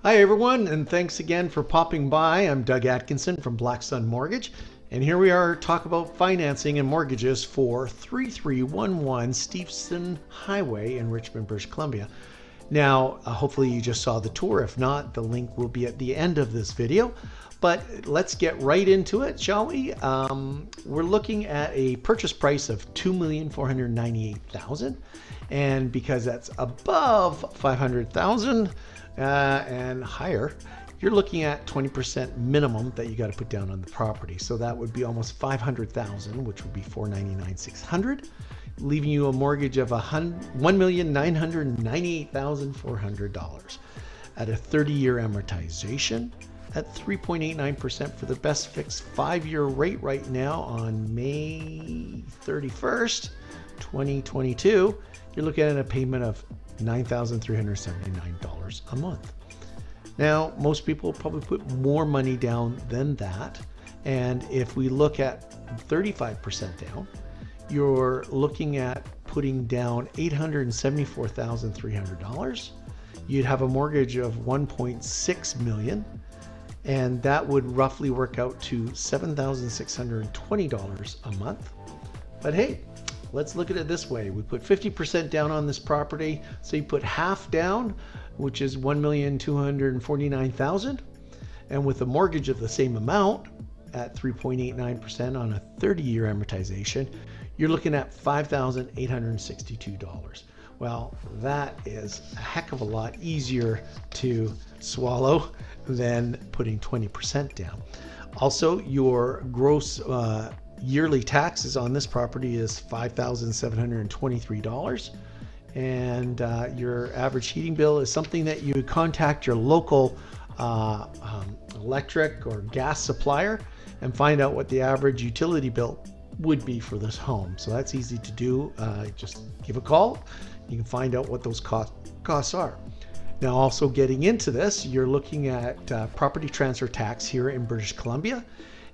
Hi everyone, and thanks again for popping by. I'm Doug Atkinson from Black Sun Mortgage, and here we are talk about financing and mortgages for 3311 Steveston Highway in Richmond, British Columbia. Now, hopefully you just saw the tour. If not, the link will be at the end of this video. But let's get right into it, shall we? We're looking at a purchase price of $2,498,000, and because that's above $500,000 and higher, you're looking at 20% minimum that you got to put down on the property. So that would be almost $500,000, which would be $499,600, leaving you a mortgage of $1,998,400 at a 30-year amortization at 3.89% for the best fixed 5-year rate right now on May 31st, 2022. You're looking at a payment of $9,379 a month. Now, most people probably put more money down than that. And if we look at 35% down, you're looking at putting down $874,300. You'd have a mortgage of $1.6 million, and that would roughly work out to $7,620 a month. But hey, let's look at it this way. We put 50% down on this property. So you put half down, which is $1,249,000. And with a mortgage of the same amount at 3.89% on a 30-year amortization, you're looking at $5,862. Well, that is a heck of a lot easier to swallow than putting 20% down. Also, your gross yearly taxes on this property is $5,723, and your average heating bill is something that you contact your local electric or gas supplier and find out what the average utility bill would be for this home. So that's easy to do. Just give a call. You can find out what those costs are. Now, also getting into this, you're looking at property transfer tax here in British Columbia.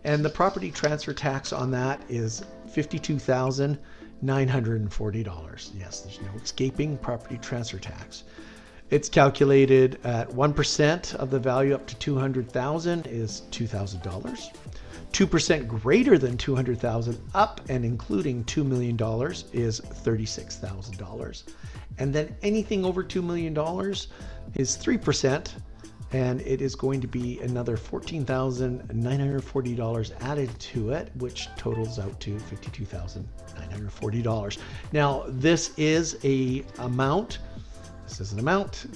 And the property transfer tax on that is $52,940. Yes, there's no escaping property transfer tax. It's calculated at 1% of the value up to $200,000 is $2,000. 2% greater than $200,000 up and including $2 million is $36,000. And then anything over $2 million is 3%. And it is going to be another $14,940 added to it, which totals out to $52,940. Now, this is an amount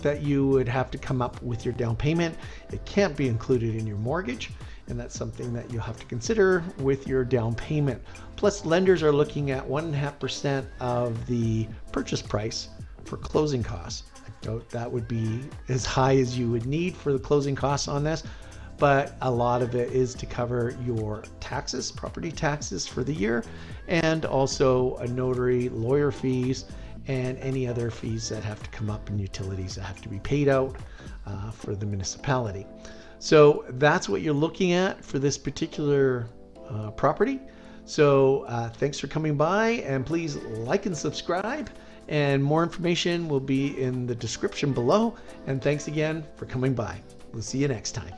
that you would have to come up with your down payment. It can't be included in your mortgage, and that's something that you'll have to consider with your down payment. Plus, lenders are looking at 1.5% of the purchase price for closing costs. That would be as high as you would need for the closing costs on this, but a lot of it is to cover your taxes, property taxes for the year, and also a notary, lawyer fees, and any other fees that have to come up and utilities that have to be paid out for the municipality. So that's what you're looking at for this particular property. So thanks for coming by, and please like and subscribe. And more information will be in the description below. And thanks again for coming by. We'll see you next time.